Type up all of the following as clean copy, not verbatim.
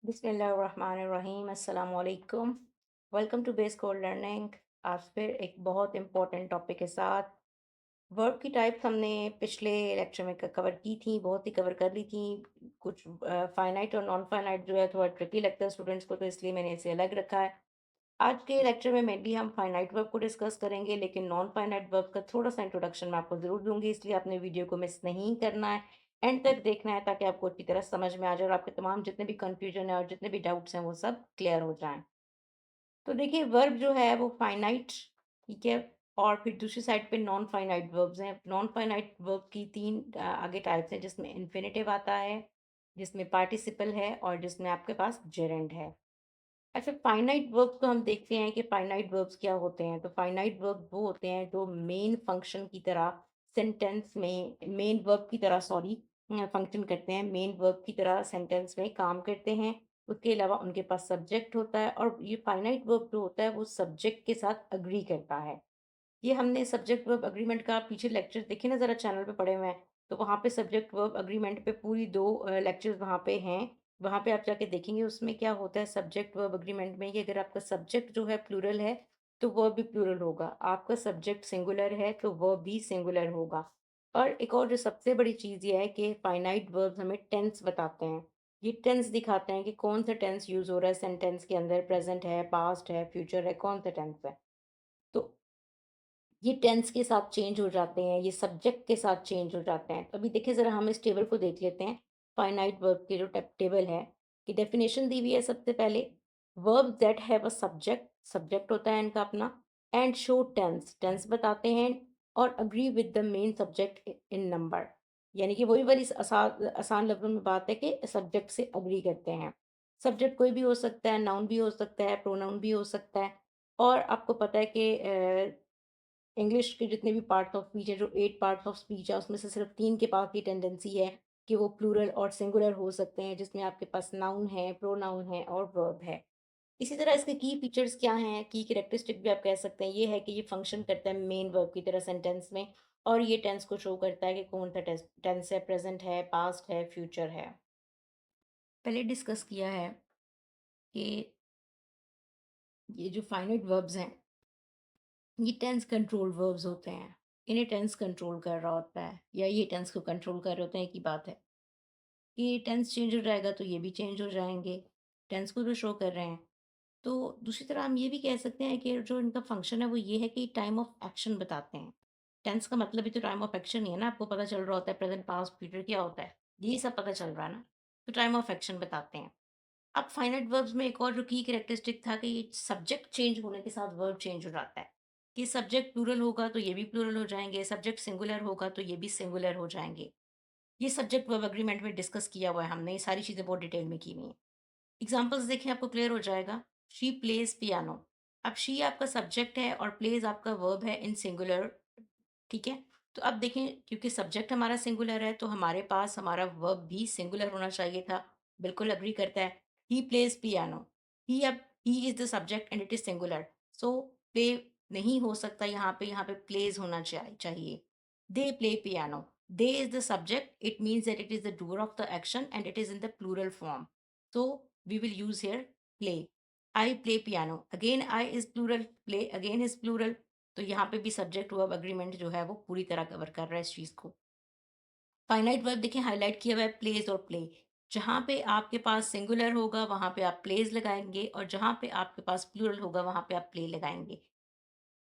बिस्मिल्लाहिर्रहमानिर्रहीम अस्सलाम वालेकुम। Welcome to base code learning. आज फिर एक बहुत इम्पोर्टेंट टॉपिक के साथ वर्ब की टाइप्स हमने पिछले लेक्चर में कवर की थी, बहुत ही कवर कर ली थी। कुछ फाइनाइट और नॉन फाइनाइट जो है थोड़ा ट्रिकी लगता है स्टूडेंट्स को, तो इसलिए मैंने इसे अलग रखा है। आज के लेक्चर में मेनली हम फाइनाइट वर्ब को डिस्कस करेंगे, लेकिन नॉन फाइनाइट वर्ब का थोड़ा सा इंट्रोडक्शन मैं आपको ज़रूर दूंगी, इसलिए आपने वीडियो को मिस नहीं करना है। एंड तक देखना है ताकि आपको अच्छी तरह समझ में आ जाए और आपके तमाम जितने भी कंफ्यूजन है और जितने भी डाउट्स हैं वो सब क्लियर हो जाएं। तो देखिए, वर्ब जो है वो फाइनाइट, ठीक है, और फिर दूसरी साइड पे नॉन फाइनाइट वर्ब्स हैं। नॉन फाइनाइट वर्ब की तीन आगे टाइप्स हैं, जिसमें इन्फिनेटिव आता है, जिसमें पार्टिसिपल है और जिसमें आपके पास जेरेंड है। अच्छा, फाइनाइट वर्ब्स को हम देखते हैं कि फाइनाइट वर्ब्स क्या होते हैं। तो फाइनाइट वर्ब वो होते हैं जो मेन फंक्शन की तरह सेंटेंस में, मेन वर्ब की तरह सॉरी, फंक्शन करते हैं, मेन वर्ब की तरह सेंटेंस में काम करते हैं। उसके अलावा उनके पास सब्जेक्ट होता है, और ये फाइनाइट वर्ब जो होता है वो सब्जेक्ट के साथ अग्री करता है। ये हमने सब्जेक्ट वर्ब अग्रीमेंट का पीछे लेक्चर देखे ना, ज़रा चैनल पे पड़े हुए हैं, तो वहाँ पे सब्जेक्ट वर्ब अग्रीमेंट पे पूरी 2 लेक्चर्स वहाँ पे हैं। वहाँ पे आप जाके देखेंगे उसमें क्या होता है सब्जेक्ट वर्ब अग्रीमेंट में, कि अगर आपका सब्जेक्ट जो है प्लूरल है तो वर्ब भी प्लूरल होगा, आपका सब्जेक्ट सिंगुलर है तो वर्ब भी सिंगुलर होगा। और एक और जो सबसे बड़ी चीज़ ये है कि फाइनाइट वर्ब्स हमें टेंस बताते हैं। ये टेंस दिखाते हैं कि कौन सा टेंस यूज़ हो रहा है सेंटेंस के अंदर, प्रेजेंट है, पास्ट है, फ्यूचर है, कौन सा टेंस है। तो ये टेंस के साथ चेंज हो जाते हैं, ये सब्जेक्ट के साथ चेंज हो जाते हैं। तो अभी देखिए, ज़रा हम इस टेबल को देख लेते हैं। फाइनाइट वर्ब की जो टेबल है, की डेफिनेशन दी हुई है सबसे पहले। Verb that have a subject, subject होता है इनका अपना, एंड शो टेंस, टेंस बताते हैं, और agree with the main subject in number. यानी कि वही वाली आसान लफ्ज़ों में बात है कि सब्जेक्ट से अग्री करते हैं। सब्जेक्ट कोई भी हो सकता है, नाउन भी हो सकता है, प्रोनाउन भी हो सकता है। और आपको पता है कि इंग्लिश के जितने भी पार्ट्स ऑफ स्पीच है, जो 8 पार्ट्स ऑफ स्पीच है, उसमें से सिर्फ 3 के पास ये टेंडेंसी है कि वो प्लूरल और सिंगुलर हो सकते हैं, जिसमें आपके पास नाउन है, प्रोनाउन है और वर्ब है। इसी तरह इसके की फीचर्स क्या हैं, की कैरेक्टरिस्टिक भी आप कह सकते हैं, ये है कि ये फंक्शन करता है मेन वर्ब की तरह सेंटेंस में, और ये टेंस को शो करता है कि कौन सा टेंस है, प्रेजेंट है, पास्ट है, फ्यूचर है। पहले डिस्कस किया है कि ये जो फाइनाइट वर्ब्स हैं, ये टेंस कंट्रोल वर्ब्स होते हैं। इन्हें टेंस कंट्रोल कर रहा होता है, या ये टेंस को कंट्रोल कर रहे होते हैं, की बात है कि टेंस चेंज हो जाएगा तो ये भी चेंज हो जाएंगे, टेंस को जो शो कर रहे हैं। तो दूसरी तरह हम ये भी कह सकते हैं कि जो इनका फंक्शन है वो ये है कि टाइम ऑफ एक्शन बताते हैं। टेंस का मतलब ही तो टाइम ऑफ एक्शन ही है ना, आपको पता चल रहा होता है प्रेजेंट, पास्ट, फ्यूचर क्या होता है, ये सब पता चल रहा है ना। तो टाइम ऑफ एक्शन बताते हैं। अब फाइनाइट वर्ब्स में एक और जो की कैरेक्टरिस्टिक था कि ये सब्जेक्ट चेंज होने के साथ वर्ब चेंज हो जाता है। कि सब्जेक्ट प्लूरल होगा तो ये भी प्लूरल हो जाएंगे, सब्जेक्ट सिंगुलर होगा तो ये भी सिंगुलर हो जाएंगे। ये सब्जेक्ट वर्ब एग्रीमेंट में डिस्कस किया हुआ है हमने, ये सारी चीज़ें बहुत डिटेल में की हुई हैं। एग्जाम्पल्स देखें, आपको क्लियर हो जाएगा। She plays piano. अब शी आपका सब्जेक्ट है और प्लेज आपका वर्ब है इन सिंगुलर, ठीक है। तो अब देखें, क्योंकि सब्जेक्ट हमारा सिंगुलर है तो हमारे पास हमारा वर्ब भी सिंगुलर होना चाहिए था। बिल्कुल अग्री करता है। He plays piano. ही, अब he is the subject and it is singular, so play नहीं हो सकता यहाँ पे प्लेज होना चाहिए। They play piano. They is the subject, it means that it is the doer of the action and it is in the plural form, so we will use here play. I play piano. Again, I is plural, play again is plural. तो यहाँ पे भी subject verb agreement जो है वो पूरी तरह cover कर रहा है इस चीज़ को। फाइनाइट वर्ब देखिए हाईलाइट किया हुआ है, प्लेस और प्ले। जहाँ पे आपके पास सिंगुलर होगा वहाँ पे आप प्लेस लगाएंगे, और जहाँ पे आपके पास प्लूरल होगा वहाँ पे आप प्ले लगाएंगे।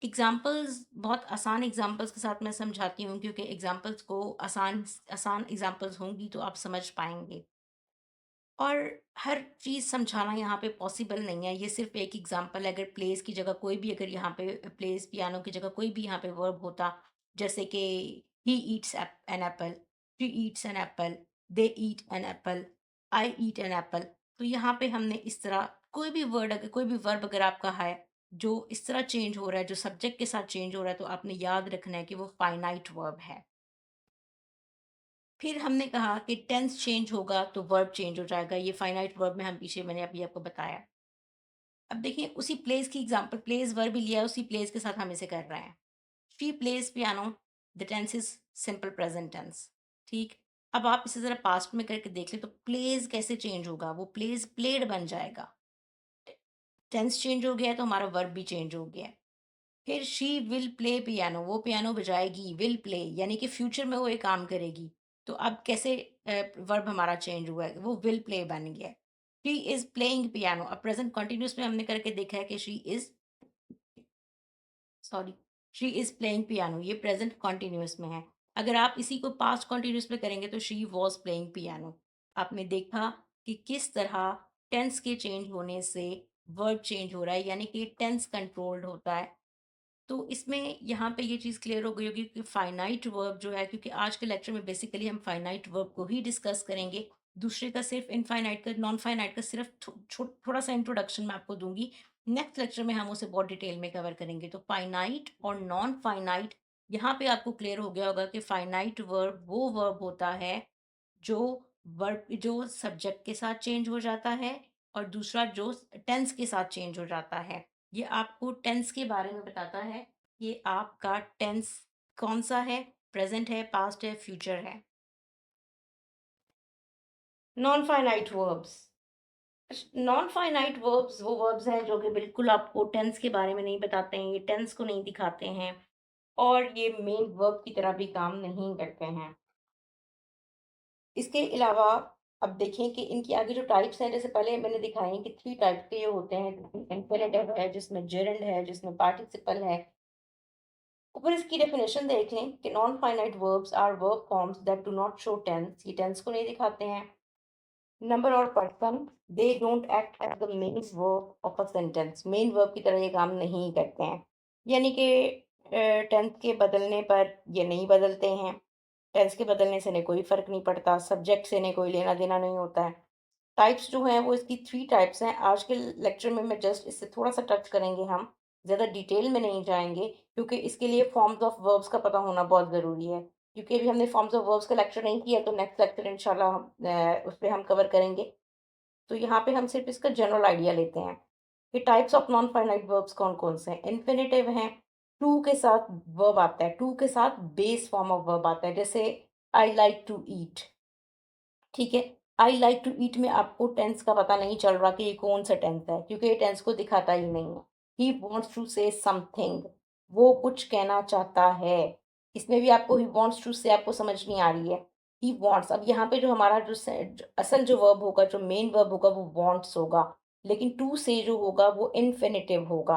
एग्जाम्पल्स, बहुत आसान एग्जाम्पल्स के साथ मैं समझाती हूँ, क्योंकि एग्जाम्पल्स को आसान आसान एग्जाम्पल्स होंगी तो आप समझ पाएंगे। और हर चीज़ समझाना यहाँ पे पॉसिबल नहीं है, ये सिर्फ़ एक एग्ज़ाम्पल है। अगर प्लेस की जगह कोई भी, अगर यहाँ पे प्लेस पियानो की जगह कोई भी यहाँ पे वर्ब होता, जैसे कि he eats an apple, she eats an apple, they eat an apple, I eat an apple. तो यहाँ पे हमने इस तरह कोई भी वर्ड, अगर कोई भी वर्ब अगर आपका है जो इस तरह चेंज हो रहा है, जो सब्जेक्ट के साथ चेंज हो रहा है, तो आपने याद रखना है कि वो फाइनाइट वर्ब है। फिर हमने कहा कि टेंस चेंज होगा तो वर्ब चेंज हो जाएगा, ये फाइनाइट वर्ब में हम पीछे मैंने अभी आपको बताया। अब देखिए, उसी प्लेस की एग्जांपल, प्लेस वर्ब ही लिया है, उसी प्लेस के साथ हम इसे कर रहे हैं। She plays piano, the tense is simple present tense, ठीक। अब आप इसे ज़रा पास्ट में करके देख लें तो प्लेज़ कैसे चेंज होगा, वो प्लेज़ प्लेड बन जाएगा। टेंस चेंज हो गया है तो हमारा वर्ब भी चेंज हो गया है। फिर शी विल प्ले पियानो, वो पियानो बजाएगी, विल प्ले यानी कि फ्यूचर में वो ये काम करेगी। तो अब कैसे वर्ब हमारा चेंज हुआ है, वो विल प्ले बन गया है। शी इज़ प्लेइंग पियानो, अब प्रेज़ेंट कंटीन्यूअस में हमने करके देखा है कि she is sorry she is playing piano, ये प्रेज़ेंट कंटीन्यूअस में है। अगर आप इसी को पास्ट कंटीन्यूअस में करेंगे तो शी वाज़ प्लेइंग पियानो। आपने देखा कि किस तरह टेंस के चेंज होने से वर्ब चेंज हो रहा है, यानी कि टेंस कंट्रोल्ड होता है। तो इसमें यहाँ पे ये चीज़ क्लियर हो गई होगी कि फाइनाइट वर्ब जो है, क्योंकि आज के लेक्चर में बेसिकली हम फाइनाइट वर्ब को ही डिस्कस करेंगे। दूसरे का सिर्फ इनफाइनाइट का, नॉन फाइनाइट का सिर्फ थोड़ा सा इंट्रोडक्शन मैं आपको दूंगी। नेक्स्ट लेक्चर में हम उसे बहुत डिटेल में कवर करेंगे। तो फाइनाइट और नॉन फाइनाइट, यहाँ पे आपको क्लियर हो गया होगा कि फाइनाइट वर्ब वो वर्ब होता है जो वर्ब जो सब्जेक्ट के साथ चेंज हो जाता है, और दूसरा जो टेंस के साथ चेंज हो जाता है। ये आपको टेंस के बारे में बताता है। ये आपका टेंस कौन सा है, प्रेजेंट है, पास्ट है, फ्यूचर है। Non finite verbs, non finite verbs वो वर्ब्स हैं जो कि बिल्कुल आपको टेंस के बारे में नहीं बताते हैं, ये टेंस को नहीं दिखाते हैं, और ये मेन वर्ब की तरह भी काम नहीं करते हैं। इसके अलावा अब देखें कि इनकी आगे जो टाइप्स हैं, जैसे पहले मैंने दिखाए हैं कि 3 टाइप के ये होते हैं, जिसमें इन्फिनेटिव है, जिसमें जेरेंड है, जिसमें पार्टिसिपल है। ऊपर इसकी डेफिनेशन देख लें कि non finite verbs are verb forms that do not show tense, ये टेंस को नहीं दिखाते हैं। नंबर और person, they don't act as the main verb of a sentence, main verb की तरह ये काम नहीं करते हैं। यानी कि टेंस के बदलने पर ये नहीं बदलते हैं। टेंस के बदलने से इन्हें कोई फ़र्क नहीं पड़ता, सब्जेक्ट से इन्हें कोई लेना-देना नहीं होता है। टाइप्स जो हैं वो इसकी 3 टाइप्स हैं। आज के लेक्चर में मैं जस्ट इससे थोड़ा-सा टच करेंगे हम, ज़्यादा डिटेल में नहीं जाएँगे, क्योंकि इसके लिए फॉर्म्स ऑफ वर्ब्स का पता होना बहुत ज़रूरी है। क्योंकि अभी हमने फॉर्म्स ऑफ वर्ब्स का लेक्चर नहीं किया, तो नेक्स्ट लेक्चर इंशाल्लाह हम उस पे हम कवर करेंगे। तो यहाँ पे हम सिर्फ़ इसका जनरल आइडिया लेते हैं कि types of non finite verbs कौन-कौन से हैं। इन्फिनिटिव हैं, टू के साथ वर्ब आता है, टू के साथ बेस फॉर्म ऑफ वर्ब आता है, जैसे आई लाइक टू ईट। ठीक है, आई लाइक टू ईट में आपको टेंस का पता नहीं चल रहा कि ये कौन-सा टेंस है, क्योंकि ये टेंस को दिखाता ही नहीं है। He wants to say something, वो कुछ कहना चाहता है। इसमें भी आपको ही वांट्स टू से आपको समझ नहीं आ रही है। ही वांट्स, अब यहाँ पे जो हमारा असल जो वर्ब होगा, जो मेन वर्ब होगा वो वांट्स होगा, लेकिन टू से जो होगा वो इन्फिनिटिव होगा।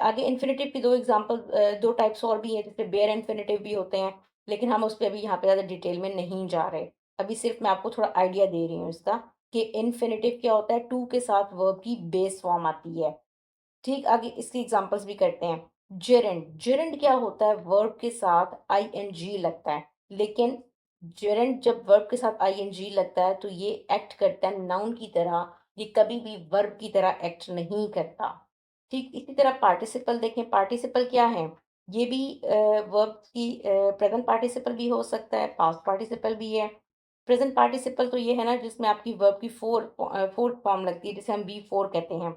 आगे इन्फिनिटिव की 2 एग्ज़ाम्पल 2 टाइप्स और भी हैं, जैसे बेयर इन्फिनिटिव भी होते हैं, लेकिन हम उस पे अभी यहाँ पे ज़्यादा डिटेल में नहीं जा रहे। अभी सिर्फ मैं आपको थोड़ा आइडिया दे रही हूँ इसका कि इन्फिनिटिव क्या होता है, टू के साथ वर्ब की बेस फॉर्म आती है। ठीक, आगे इसकी एग्जांपल्स भी करते हैं। जेरेंड, जेरेंड क्या होता है, वर्ब के साथ आईएनजी लगता है, लेकिन जेरेंड जब वर्ब के साथ आईएनजी लगता है तो ये एक्ट करता है नाउन की तरह, ये कभी भी वर्ब की तरह एक्ट नहीं करता। ठीक, इसी तरह पार्टिसिपल देखें, पार्टिसिपल क्या है, ये भी वर्ब की प्रेजेंट पार्टिसिपल भी हो सकता है, पास्ट पार्टिसिपल भी है। प्रेजेंट पार्टिसिपल तो ये है ना जिसमें आपकी वर्ब की फोर्थ फॉर्म लगती है, जिसे हम बी फोर कहते हैं।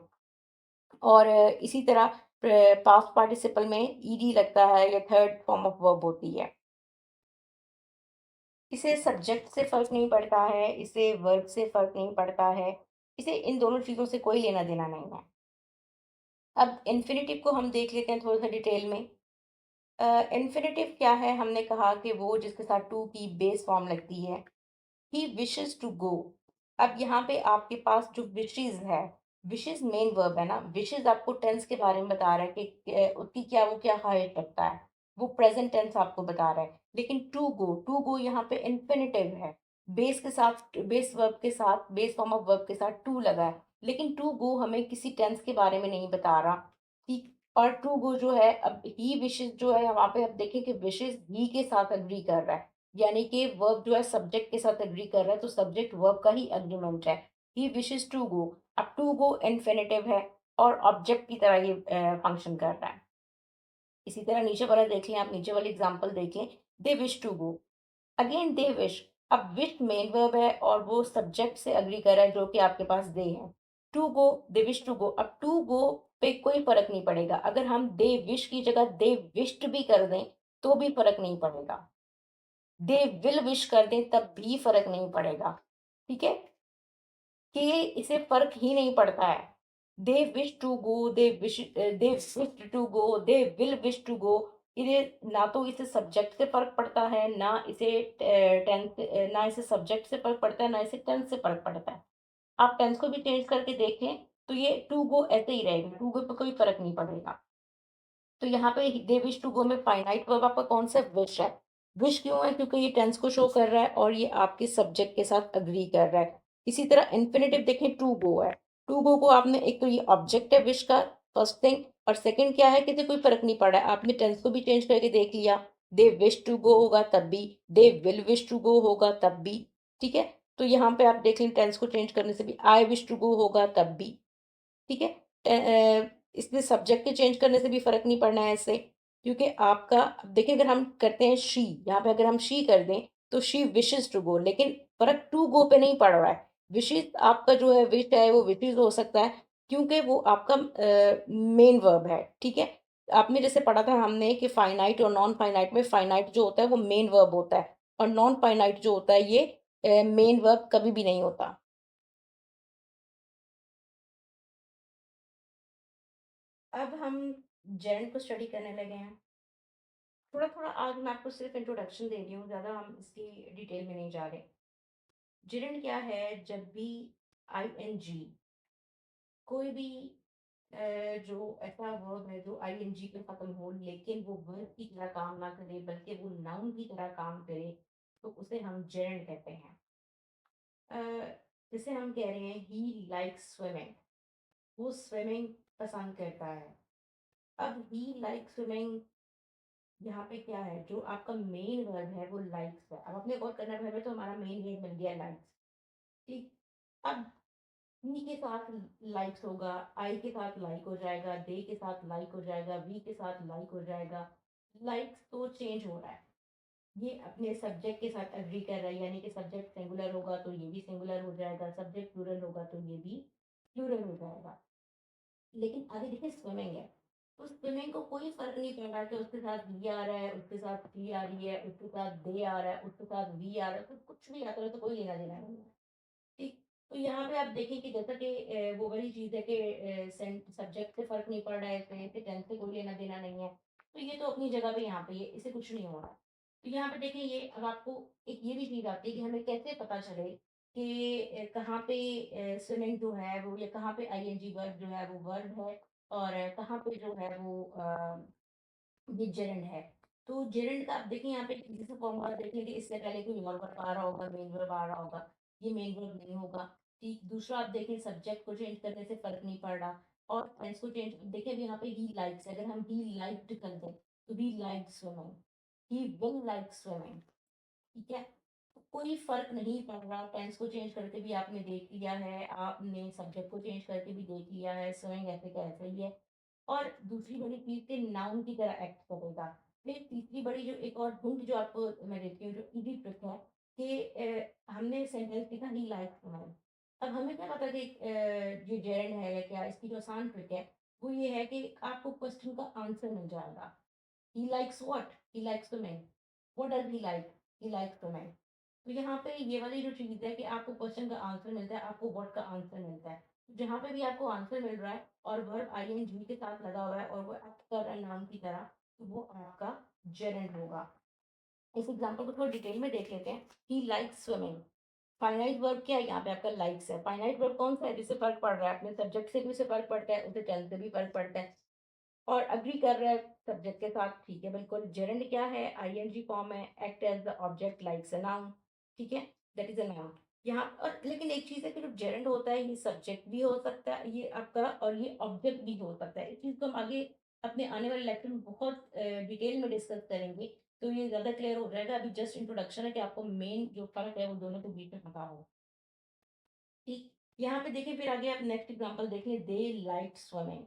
और इसी तरह पास्ट पार्टिसिपल में ईडी लगता है, या थर्ड फॉर्म ऑफ वर्ब होती है। इसे सब्जेक्ट से फ़र्क नहीं पड़ता है, इसे वर्ब से फ़र्क नहीं पड़ता है, इसे इन दोनों चीज़ों से कोई लेना-देना नहीं है। अब इन्फिनिटिव को हम देख लेते हैं थोड़ा-सा डिटेल में। इन्फिनिटिव क्या है, हमने कहा कि वो जिसके साथ टू की बेस फॉर्म लगती है। ही विशेस टू गो, अब यहाँ पे आपके पास जो विशेस है, विशेस मेन वर्ब है ना, विशेस आपको टेंस के बारे में बता रहा है कि उसकी क्या, वो क्या हाइट रखता है, वो प्रेजेंट टेंस आपको बता रहा है। लेकिन टू गो यहाँ पे इन्फिनिटिव है, बेस के साथ, बेस वर्ब के साथ, बेस फॉर्म ऑफ वर्ब के साथ टू लगा है, लेकिन टू गो हमें किसी टेंस के बारे में नहीं बता रहा। ठीक, और टू गो जो है, अब ही विशेस जो है वहाँ पे, अब देखें कि विशेस ही के साथ अग्री कर रहा है, यानी कि वर्ब जो है सब्जेक्ट के साथ एग्री कर रहा है, तो सब्जेक्ट वर्ब का ही एग्रीमेंट है। ही विशेस टू गो, अब टू गो इन्फिनिटिव है और ऑब्जेक्ट की तरह ये फंक्शन कर रहा है। इसी तरह नीचे वाला देख लें, आप नीचे वाली एग्जांपल देख लें। They wish to go, again they wish, अब विश मेन वर्ब है और वो सब्जेक्ट से एग्री कर रहा है जो कि आपके पास दे है। To go, they wish to go, अब टू गो पे कोई फर्क नहीं पड़ेगा, अगर हम दे विश की जगह दे विश्ड भी कर दें तो भी फर्क नहीं पड़ेगा। दे विल विश कर दें तब भी फ़र्क नहीं पड़ेगा, ठीक है? कि इससे फ़र्क ही नहीं पड़ता है। They wish to go, they wished to go, they will wish to go. ये ना तो इसे सब्जेक्ट से फ़र्क पड़ता है, ना इसे ना इसे सब्जेक्ट से फ़र्क पड़ता है, ना इसे टेंस से फ़र्क पड़ता है। आप टेंस को भी चेंज करके देखें, तो ये टू गो ऐसे ही रहेगा, टू गो पे कोई फ़र्क नहीं पड़ेगा। तो यहाँ पे दे विश टू गो में फाइनाइट वर्ब आपका कौन सा विश है। विश क्यों है? क्योंकि ये टेंस को शो कर रहा है और ये आपके सब्जेक्ट के साथ एग्री कर रहा है। इसी तरह इन्फिनिटिव देखें, टू गो है। टू गो को आपने, एक तो ये ऑब्जेक्ट है विश का, फर्स्ट थिंग, और सेकंड क्या है कि इसे कोई फर्क नहीं पड़ रहा है। आपने टेंस को भी चेंज करके देख लिया, दे विश टू गो होगा तब भी, they will wish to go होगा तब भी, ठीक है। तो यहाँ पे आप देख लें, टेंस को चेंज करने से भी आई विश टू गो होगा तब भी, ठीक है? इसमें सब्जेक्ट के चेंज करने से भी फ़र्क नहीं पड़ना है इससे, क्योंकि आपका, अब देखिए अगर हम करते हैं शी, यहाँ पे अगर हम शी कर दें, तो शी विशेज़ टू गो, लेकिन फ़र्क टू गो पे नहीं पड़ रहा है। विशेज़ आपका जो है, विश है वो विशेज़ हो सकता है, क्योंकि वो आपका मेन वर्ब है, ठीक है? आपने जैसे पढ़ा था हमने कि फ़ाइनाइट और नॉन फ़ाइनाइट में, फ़ाइनाइट जो होता है वो मेन वर्ब होता है और नॉन फ़ाइनाइट जो होता है ये मेन वर्ब कभी भी नहीं होता। अब हम जेरेंड को स्टडी करने लगे हैं। थोड़ा-थोड़ा आज मैं आपको सिर्फ़ इंट्रोडक्शन दे रही हूँ, ज़्यादा हम इसकी डिटेल में नहीं जा रहे। जेरेंड क्या है? जब भी आईएनजी, कोई भी जो ऐसा वर्ब है जो आईएनजी पे ख़त्म हो, लेकिन वो वर्ब की तरह काम ना करे, बल्कि वो नाउन की तरह काम करे, तो उसे हम जेरेंड कहते हैं। अ, जैसे हम कह रहे हैं ही लाइक्स स्विमिंग, वो स्विमिंग पसंद करता है। अब ही लाइक्स स्विमिंग, यहाँ पे क्या है, जो आपका मेन वर्ब है वो लाइक्स है। अब आपने गौर करना है, हमें तो हमारा मेन वर्ब मिल गया लाइक्स, ठीक। अब ही के साथ लाइक्स होगा, आई के साथ लाइक हो जाएगा, दे के साथ लाइक हो जाएगा, वी के साथ लाइक हो जाएगा। लाइक्स तो चेंज हो रहा है, ये अपने सब्जेक्ट के साथ एग्री कर रहा है, यानी कि सब्जेक्ट सिंगुलर होगा तो ये भी सिंगुलर हो जाएगा, सब्जेक्ट प्लूरल होगा तो ये भी प्लूरल हो जाएगा। लेकिन आगे देखिए स्विमिंग है, तो स्विमिंग को कोई फ़र्क नहीं पड़ रहा कि उसके साथ वी आ रहा है, उसके साथ टी आ रही है, उसके साथ दे आ रहा है, उसके साथ वी आ रहा है, तो कुछ भी आता है तो कोई लेना देना नहीं है, ठीक। तो यहाँ पे आप देखें कि जैसा कि वो वाली चीज़ है कि सब्जेक्ट से फ़र्क नहीं पड़ रहा है, इससे टेंस से कोई लेना देना नहीं है, तो ये तो अपनी जगह पे यहाँ पे ये इससे कुछ नहीं हो रहा। तो यहाँ पे देखें, ये अब आपको एक ये भी चीज़ आती है कि हमें कैसे पता चले कि कहाँ पे स्विमिंग जो है वो, या कहाँ पे आईएनजी वर्ब जो है वो वर्ब है, और कहाँ पे जो है वो ये जेरंड है। तो जेरंड का आप देखें, यहाँ पे इजी सा फॉर्मूला देख लें कि इससे पहले कोई और वर्ब आ रहा होगा, मेन वर्ब आ रहा होगा, ये मेन वर्ब नहीं होगा, ठीक। दूसरा आप देखें, सब्जेक्ट को चेंज करने से फ़र्क नहीं पड़ रहा, और टेंस को चेंज देखिए, अभी यहाँ पे ही लाइक्स है, अगर हम ही लाइक्ड कर दें, तो he liked swimming, he will like swimming, ठीक है? तो कोई फ़र्क नहीं पड़ रहा, टेंस को चेंज करके भी आपने देख लिया है, आपने सब्जेक्ट को चेंज करके भी देख लिया है, स्विमिंग ऐसे का ऐसे ही है। और दूसरी बड़ी चीज़ कि नाउन की तरह एक्ट करेगा। फिर तीसरी बड़ी जो एक और हिंट जो आपको मैं देती हूँ, जो ईज़ी ट्रिक है कि हमने सेंटेंस लिखा ही लाइक स्विमिंग। अब हमें क्या पता कि ये जेरेंड है या क्या, इसकी जो आसान ट्रिक है, वो ये है कि आपको क्वेश्चन का आंसर मिल जाएगा। He likes what? He likes swimming. What does he like? He likes swimming. तो यहाँ पे ये वाली जो चीज़ है कि आपको क्वेश्चन का आंसर मिलता है, आपको व्हाट का आंसर मिलता है। जहाँ पे भी आपको आंसर मिल रहा है और वर्ब आईएनजी के साथ लगा हुआ है और वो एक्ट कर रहा है नाउन की तरह, तो वो आपका जेरेंड होगा। इस एग्जांपल को थोड़ा डिटेल में देख लेते हैं। He likes swimming. Finite verb क्या है? यहाँ पे आपका लाइक्स है। फाइनाइट वर्ब कौन सा है जिससे फर्क पड़ रहा है? अपने सब्जेक्ट से भी उसे फर्क पड़ता है, उसे टेंस से भी फर्क पड़ता है, और एग्री कर रहा है सब्जेक्ट के साथ, ठीक है बिल्कुल। जेरेंड क्या है? आईएनजी फॉर्म है, act as the object likes a noun, ठीक है, दैट इज अ नाउन। यहाँ और लेकिन एक चीज़ है कि जो जेरेंड होता है, ये सब्जेक्ट भी हो सकता है ये आपका, और ये ऑब्जेक्ट भी हो सकता है। इस चीज़ को हम आगे अपने आने वाले लेक्चर में बहुत डिटेल में डिस्कस करेंगे, तो ये ज़्यादा क्लियर हो जाएगा। अभी जस्ट इंट्रोडक्शन है कि आपको मेन जो फर्क है वो दोनों के बीच में पता हो, ठीक। यहाँ पे देखिए, फिर आगे आप नेक्स्ट एग्जाम्पल देखें, दे लाइक स्विमिंग,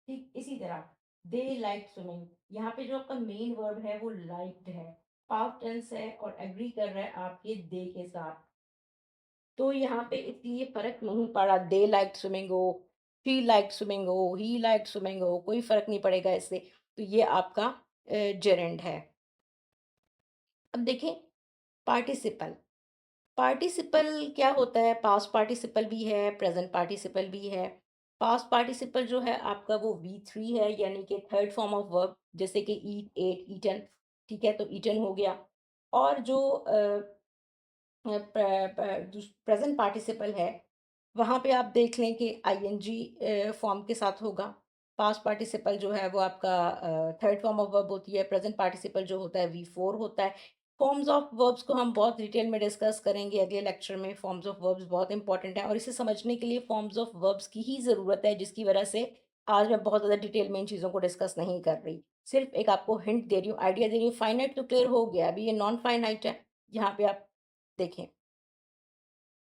ठीक इसी तरह दे लाइक स्विमिंग। यहाँ पे जो आपका मेन वर्ब है वो लाइक्ड है, पास्ट टेंस है और एग्री कर रहा है आपके दे के साथ, तो यहाँ पे इसलिए फर्क नहीं पड़ा, दे लाइक स्विमिंग हो, शी लाइक स्विमिंग हो, ही लाइक स्विमिंग हो, कोई फर्क नहीं पड़ेगा इससे। तो ये आपका जेरेंड है। अब देखें, पार्टिसिपल पार्टिसिपल क्या होता है? पास्ट पार्टिसिपल भी है, प्रेजेंट पार्टिसिपल भी है। पास्ट पार्टिसिपल जो है आपका वो वी3 है, यानी कि थर्ड फॉर्म ऑफ वर्ब, जैसे कि ईट, एट, ईटन। ठीक है, तो ईटन हो गया। और जो प्रेजेंट पार्टिसिपल है, वहाँ पे आप देख लें कि आईएनजी फॉर्म के साथ होगा। पास्ट पार्टिसिपल जो है वो आपका थर्ड फॉर्म ऑफ वर्ब होती है। प्रेजेंट पार्टिसिपल जो होता है वी4 होता है। फॉर्म्स ऑफ वर्ब्स को हम बहुत डिटेल में डिस्कस करेंगे अगले लेक्चर में। फॉर्म्स ऑफ वर्ब्स बहुत इंपॉर्टेंट है, और इसे समझने के लिए फॉर्म्स ऑफ वर्ब्स की ही ज़रूरत है, जिसकी वजह से आज मैं बहुत ज़्यादा डिटेल में इन चीज़ों को डिस्कस नहीं कर रही। सिर्फ एक आपको हिंट दे रही हूँ, आइडिया दे रही हूँ। फाइनाइट तो क्लियर हो गया, अभी ये नॉन फाइनाइट है। यहाँ पे आप देखें।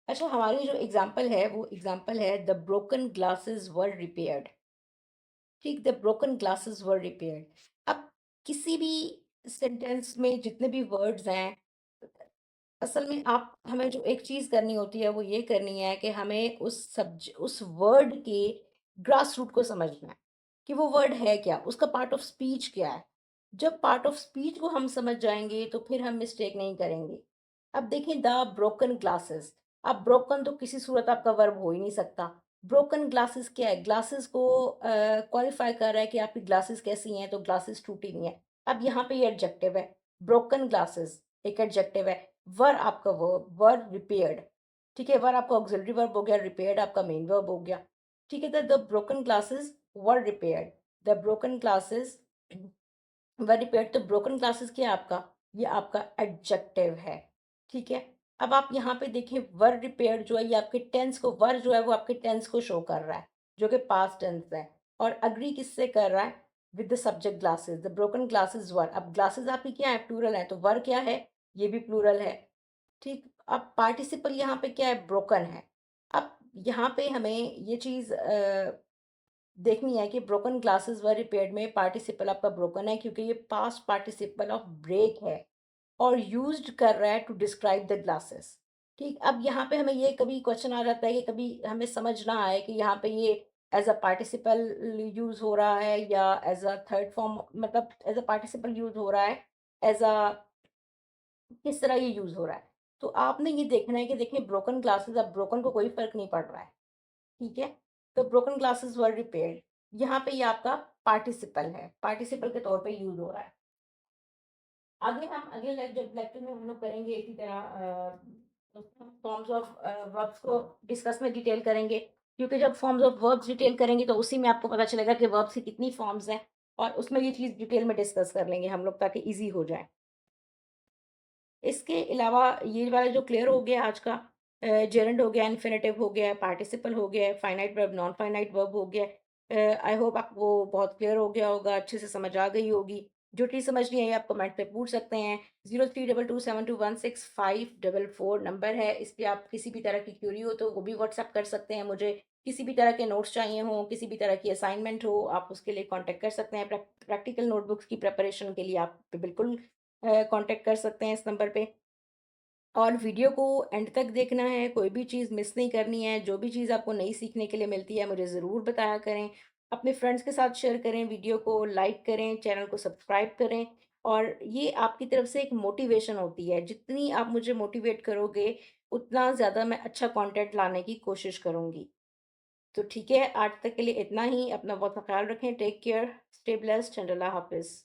अच्छा, हमारी जो एग्जाम्पल है वो एग्जाम्पल है, the broken glasses were repaired. ठीक, the broken glasses were repaired. अब किसी भी सेंटेंस में जितने भी वर्ड्स हैं, असल में आप हमें जो एक चीज़ करनी होती है वो ये करनी है कि हमें उस वर्ड के ग्रास रूट को समझना है कि वो वर्ड है क्या, उसका पार्ट ऑफ स्पीच क्या है। जब पार्ट ऑफ स्पीच को हम समझ जाएंगे तो फिर हम मिस्टेक नहीं करेंगे। अब देखें, द ब्रोकन ग्लासेस। अब ब्रोकन तो किसी सूरत आपका वर्ब हो ही नहीं सकता। ब्रोकन ग्लासेस क्या है? ग्लासेस को क्वालिफाई कर रहा है कि आपकी ग्लासेस कैसी हैं, तो ग्लासेस टूटी नहीं है। अब यहाँ पे ये एडजेक्टिव है, ब्रोकन ग्लासेस एक एडजेक्टिव है। वर आपका वर्ब, वर रिपेयर्ड। ठीक है, वर आपका ऑक्सिलरी वर्ब हो गया, रिपेयर्ड आपका मेन वर्ब हो गया। ठीक है, the broken glasses were repaired. The broken glasses were repaired. तो ब्रोकन ग्लासेस क्या है आपका? ये आपका एडजेक्टिव है। ठीक है, अब आप यहाँ पे देखें, वर रिपेयर्ड जो है ये आपके टेंस को, वर जो है वो आपके टेंस को शो कर रहा है, जो कि पास्ट टेंस है। और अग्री किससे कर रहा है? With the subject glasses. The broken glasses were. अब ग्लासेस आपकी क्या है? प्लूरल है, तो वर क्या है? ये भी प्लूरल है। ठीक, अब पार्टिसिपल यहाँ पे क्या है? ब्रोकन है। अब यहाँ पे हमें ये चीज़ देखनी है कि ब्रोकन ग्लासेस वर रिपेयर्ड में पार्टिसिपल आपका ब्रोकन है, क्योंकि ये पास्ट पार्टिसिपल ऑफ ब्रेक है और यूज्ड कर रहा है टू डिस्क्राइब द ग्लासेस। ठीक, अब यहाँ पे हमें ये कभी क्वेश्चन आ जाता है कि कभी हमें समझ ना आए कि यहाँ पे ये एज अ पार्टिसिपल यूज हो रहा है या एज अ थर्ड फॉर्म, मतलब एज अ पार्टिसिपल यूज हो रहा है, एज अ किस तरह ये यूज हो रहा है। तो आपने ये देखना है कि देखिए, ब्रोकन ग्लासेस, अब ब्रोकन को कोई फर्क नहीं पड़ रहा है। ठीक है, तो ब्रोकन ग्लासेस वर रिपेयर्ड, यहाँ पे ये आपका पार्टिसिपल है, पार्टिसिपल के तौर पे यूज हो रहा है। आगे हम अगले लेक्चर में हम लोग करेंगे इसी तरह फॉर्म्स ऑफ वर्ब्स को डिस्कस में डिटेल करेंगे, क्योंकि जब फॉर्म्स ऑफ वर्ब्स डिटेल करेंगे तो उसी में आपको पता चलेगा कि वर्ब्स की कितनी फॉर्म्स हैं, और उसमें ये चीज़ डिटेल में डिस्कस कर लेंगे हम लोग, ताकि इजी हो जाए। इसके अलावा ये वाला जो क्लियर हो गया आज का, जेरंड हो गया, इन्फिनेटिव हो गया, पार्टिसिपल हो गया, finite verb, non finite verb हो गया। आई होप आपको बहुत क्लियर हो गया होगा, अच्छे से समझ आ गई होगी। जो चीज़ समझ नहीं आई आप कमेंट पे पूछ सकते हैं। 0322721654 नंबर है, इस पे आप किसी भी तरह की क्यूरी हो तो वो भी व्हाट्सएप कर सकते हैं मुझे। किसी भी तरह के नोट्स चाहिए हों, किसी भी तरह की असाइनमेंट हो, आप उसके लिए कांटेक्ट कर सकते हैं। प्रैक्टिकल नोटबुक्स की प्रिपरेशन के लिए आप बिल्कुल कांटेक्ट कर सकते हैं इस नंबर पे। और वीडियो को एंड तक देखना है, कोई भी चीज़ मिस नहीं करनी है। जो भी चीज़ आपको नई सीखने के लिए मिलती है मुझे ज़रूर बताया करें। अपने फ्रेंड्स के साथ शेयर करें, वीडियो को लाइक करें, चैनल को सब्सक्राइब करें। और ये आपकी तरफ से एक मोटिवेशन होती है, जितनी आप मुझे मोटिवेट करोगे उतना ज़्यादा मैं अच्छा कंटेंट लाने की कोशिश करूँगी। तो ठीक है, आज तक के लिए इतना ही। अपना बहुत सा ख्याल रखें। Take care, stay blessed and Allah हाफ़िज़।